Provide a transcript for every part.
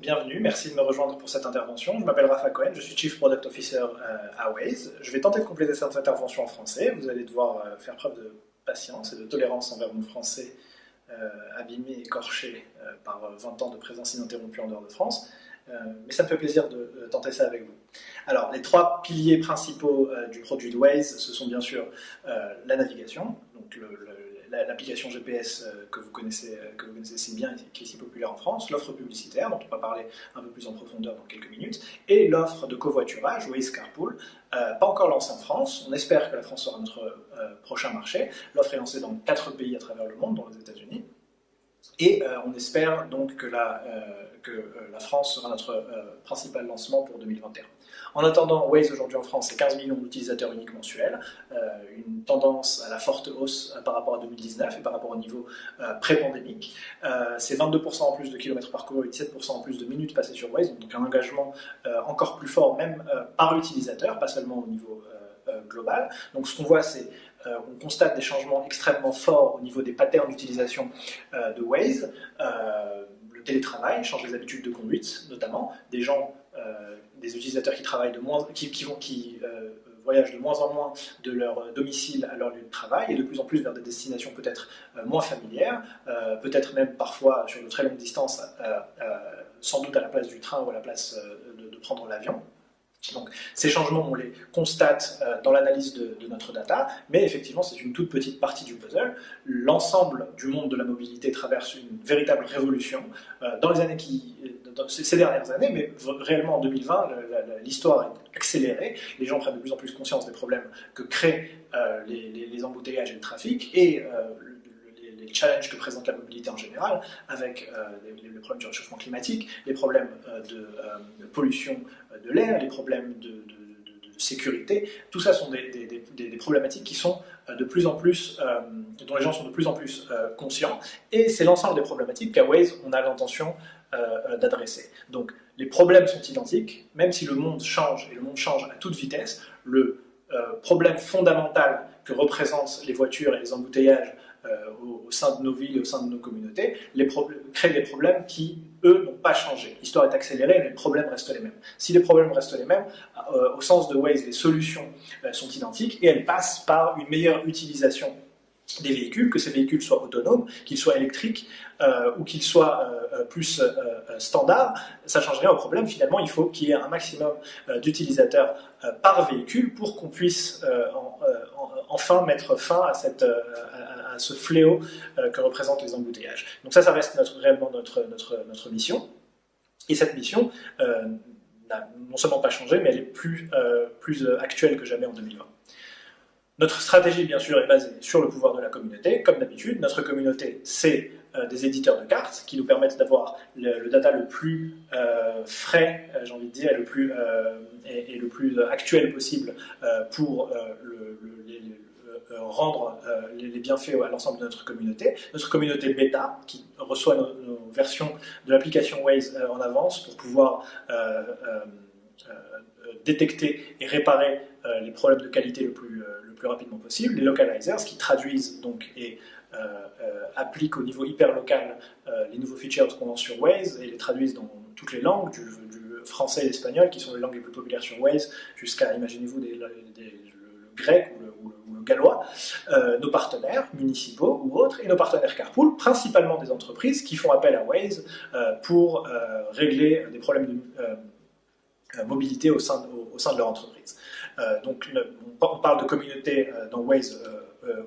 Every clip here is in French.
bienvenue, merci de me rejoindre pour cette intervention. Je m'appelle Rafa Cohen, je suis Chief Product Officer à Waze. Je vais tenter de compléter cette intervention en français. Vous allez devoir faire preuve de patience et de tolérance envers mon français abîmé et écorché par 20 ans de présence ininterrompue en dehors de France. Mais ça me fait plaisir de tenter ça avec vous. Alors, les trois piliers principaux du produit de Waze, ce sont bien sûr la navigation, donc l'application GPS que vous connaissez si bien et qui est si populaire en France, l'offre publicitaire, dont on va parler un peu plus en profondeur dans quelques minutes, et l'offre de covoiturage, Waze Carpool, pas encore lancée en France. On espère que la France sera notre prochain marché. L'offre est lancée dans 4 pays à travers le monde, dont les États-Unis. Et on espère donc que la France sera notre principal lancement pour 2021. En attendant, Waze aujourd'hui en France, c'est 15 millions d'utilisateurs uniques mensuels, une tendance à la forte hausse par rapport à 2019 et par rapport au niveau pré-pandémique. C'est 22% en plus de kilomètres parcourus et 17% en plus de minutes passées sur Waze, donc un engagement encore plus fort même par l'utilisateur, pas seulement au niveau global. Donc ce qu'on voit, c'est on constate des changements extrêmement forts au niveau des patterns d'utilisation de Waze. Le télétravail change les habitudes de conduite, notamment. Des utilisateurs qui travaillent voyagent de moins en moins de leur domicile à leur lieu de travail et de plus en plus vers des destinations peut-être moins familières, peut-être même parfois sur de très longues distances, sans doute à la place du train ou à la place de prendre l'avion. Donc, ces changements, on les constate dans l'analyse de notre data, mais effectivement, c'est une toute petite partie du puzzle. L'ensemble du monde de la mobilité traverse une véritable révolution dans ces dernières années, mais réellement en 2020, l'histoire est accélérée. Les gens prennent de plus en plus conscience des problèmes que créent les embouteillages et le trafic, et les challenges que présente la mobilité en général, avec les problèmes du réchauffement climatique, les problèmes de pollution de l'air, les problèmes de sécurité. Tout ça sont des problématiques qui sont de plus en plus, dont les gens sont de plus en plus conscients, et c'est l'ensemble des problématiques qu'à Waze on a l'intention d'adresser. Donc les problèmes sont identiques, même si le monde change, et le monde change à toute vitesse. Le problème fondamental que représentent les voitures et les embouteillages au sein de nos villes et au sein de nos communautés, créent des problèmes qui, eux, n'ont pas changé. L'histoire est accélérée, mais les problèmes restent les mêmes. Si les problèmes restent les mêmes, au sens de Waze, les solutions sont identiques, et elles passent par une meilleure utilisation des véhicules, que ces véhicules soient autonomes, qu'ils soient électriques ou qu'ils soient plus standards. Ça ne change rien au problème. Finalement, il faut qu'il y ait un maximum d'utilisateurs par véhicule pour qu'on puisse enfin mettre fin à ce fléau que représentent les embouteillages. Donc ça reste réellement notre mission. Et cette mission n'a non seulement pas changé, mais elle est plus actuelle que jamais en 2020. Notre stratégie, bien sûr, est basée sur le pouvoir de la communauté. Comme d'habitude, notre communauté, c'est des éditeurs de cartes qui nous permettent d'avoir le data le plus frais, j'ai envie de dire, et le plus actuel possible pour rendre les bienfaits à l'ensemble de notre communauté. Notre communauté bêta, qui reçoit nos versions de l'application Waze en avance pour pouvoir détecter et réparer les problèmes de qualité le plus rapidement possible. Les localizers, qui traduisent donc et appliquent au niveau hyper local les nouveaux features qu'on lance sur Waze et les traduisent dans toutes les langues, du français et l'espagnol, qui sont les langues les plus populaires sur Waze, jusqu'à, imaginez-vous, le grec ou le gallois, nos partenaires municipaux ou autres, et nos partenaires Carpool, principalement des entreprises qui font appel à Waze pour régler des problèmes de mobilité au sein de leur entreprise. Donc on parle de communauté dans Waze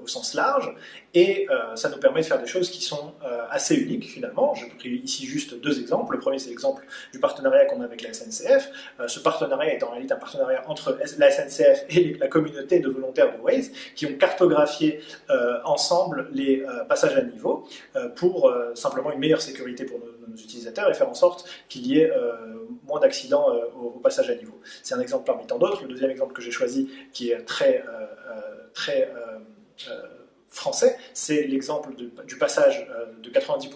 au sens large, et ça nous permet de faire des choses qui sont assez uniques finalement. J'ai pris ici juste 2 exemples. Le premier, c'est l'exemple du partenariat qu'on a avec la SNCF. Ce partenariat est en réalité un partenariat entre la SNCF et la communauté de volontaires de Waze qui ont cartographié ensemble les passages à niveau pour simplement une meilleure sécurité pour nos utilisateurs et faire en sorte qu'il y ait moins d'accidents au passage à niveau. C'est un exemple parmi tant d'autres. Le deuxième exemple que j'ai choisi, qui est très français, c'est l'exemple du passage de 90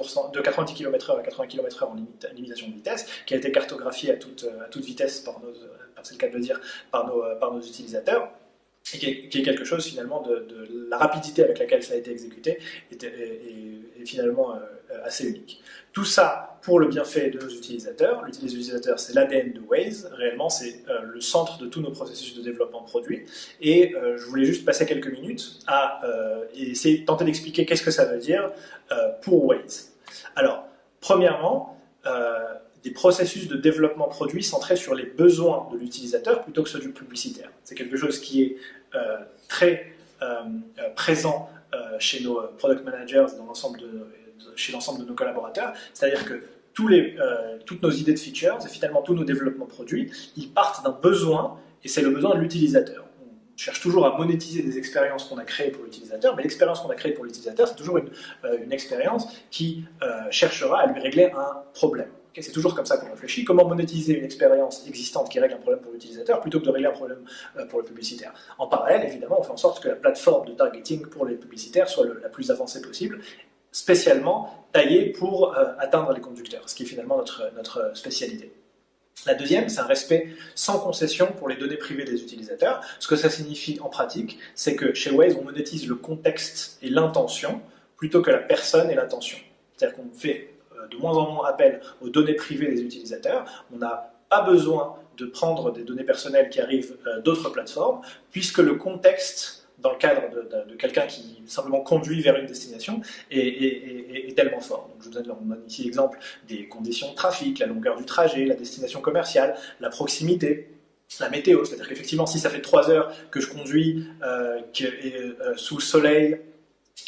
km/h à 80 km/h en limitation de vitesse, qui a été cartographié à toute vitesse, c'est le cas de le dire, par nos utilisateurs, et qui est quelque chose finalement de la rapidité avec laquelle ça a été exécuté est finalement assez unique. Tout ça pour le bienfait de nos utilisateurs. Les utilisateurs, c'est l'ADN de Waze, réellement c'est le centre de tous nos processus de développement produit. Et je voulais juste passer quelques minutes à essayer de tenter d'expliquer qu'est-ce que ça veut dire pour Waze. Alors, premièrement, des processus de développement produit centrés sur les besoins de l'utilisateur plutôt que ceux du publicitaire. C'est quelque chose qui est très présent chez nos product managers chez l'ensemble de nos collaborateurs, c'est-à-dire que toutes nos idées de features et finalement tous nos développements produits, ils partent d'un besoin et c'est le besoin de l'utilisateur. On cherche toujours à monétiser des expériences qu'on a créées pour l'utilisateur, mais l'expérience qu'on a créée pour l'utilisateur, c'est toujours une expérience qui cherchera à lui régler un problème. Okay, c'est toujours comme ça qu'on réfléchit. Comment monétiser une expérience existante qui règle un problème pour l'utilisateur plutôt que de régler un problème pour le publicitaire. En parallèle, évidemment, on fait en sorte que la plateforme de targeting pour les publicitaires soit la plus avancée possible, spécialement taillée pour atteindre les conducteurs, ce qui est finalement notre spécialité. La deuxième, c'est un respect sans concession pour les données privées des utilisateurs. Ce que ça signifie en pratique, c'est que chez Waze, on monétise le contexte et l'intention plutôt que la personne et l'intention. C'est-à-dire qu'on fait de moins en moins appel aux données privées des utilisateurs. On n'a pas besoin de prendre des données personnelles qui arrivent d'autres plateformes, puisque le contexte, dans le cadre de quelqu'un qui simplement conduit vers une destination, est tellement fort. Donc, je vous donne ici l'exemple des conditions de trafic, la longueur du trajet, la destination commerciale, la proximité, la météo. C'est-à-dire qu'effectivement, si ça fait 3 heures que je conduis sous le soleil,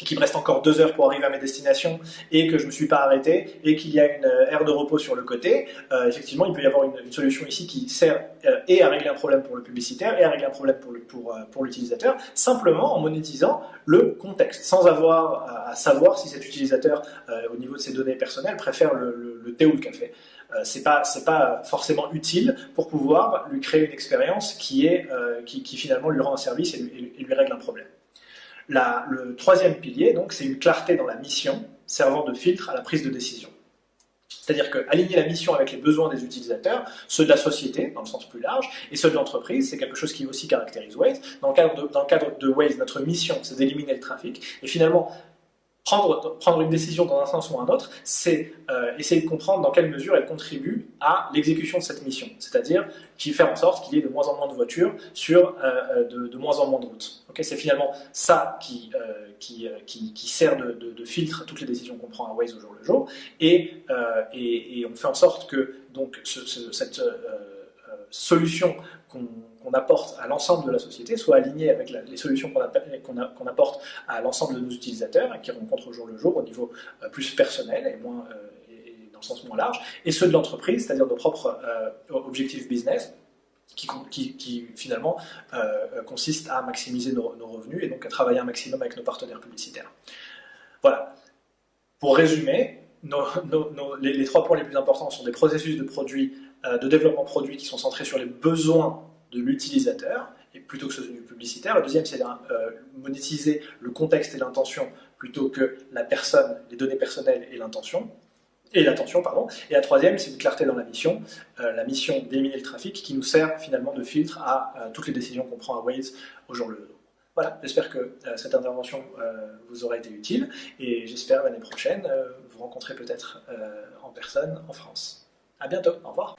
qu'il me reste encore 2 heures pour arriver à mes destinations et que je ne me suis pas arrêté et qu'il y a une aire de repos sur le côté, effectivement, il peut y avoir une solution ici qui sert et à régler un problème pour le publicitaire et à régler un problème pour l'utilisateur, simplement en monétisant le contexte, sans avoir à savoir si cet utilisateur, au niveau de ses données personnelles, préfère le thé ou le café. C'est pas forcément utile pour pouvoir lui créer une expérience qui finalement lui rend un service et lui règle un problème. Le troisième pilier, donc, c'est une clarté dans la mission, servant de filtre à la prise de décision. C'est-à-dire qu'aligner la mission avec les besoins des utilisateurs, ceux de la société, dans le sens plus large, et ceux de l'entreprise, c'est quelque chose qui aussi caractérise Waze. Dans le cadre de Waze, notre mission, c'est d'éliminer le trafic, et finalement, prendre une décision dans un sens ou un autre, c'est essayer de comprendre dans quelle mesure elle contribue à l'exécution de cette mission, c'est-à-dire faire en sorte qu'il y ait de moins en moins de voitures sur de moins en moins de routes. Okay, c'est finalement ça qui sert de filtre à toutes les décisions qu'on prend à Waze au jour le jour, et on fait en sorte que donc, cette solution qu'on apporte à l'ensemble de la société soit alignée avec les solutions qu'on apporte à l'ensemble de nos utilisateurs et qui rencontrent au jour le jour au niveau plus personnel et dans le sens moins large, et ceux de l'entreprise, c'est-à-dire nos propres objectifs business qui finalement consistent à maximiser nos revenus et donc à travailler un maximum avec nos partenaires publicitaires. Voilà. Pour résumer, les 3 points les plus importants sont des processus de développement produit qui sont centrés sur les besoins de l'utilisateur, et plutôt que ceux du publicitaire. Le deuxième, c'est monétiser le contexte et l'intention plutôt que la personne, les données personnelles et l'attention. Et la troisième, c'est une clarté dans la mission d'éliminer le trafic qui nous sert finalement de filtre à toutes les décisions qu'on prend à Waze au jour le jour. Voilà, j'espère que cette intervention vous aura été utile et j'espère l'année prochaine vous rencontrer peut-être en personne en France. À bientôt, au revoir.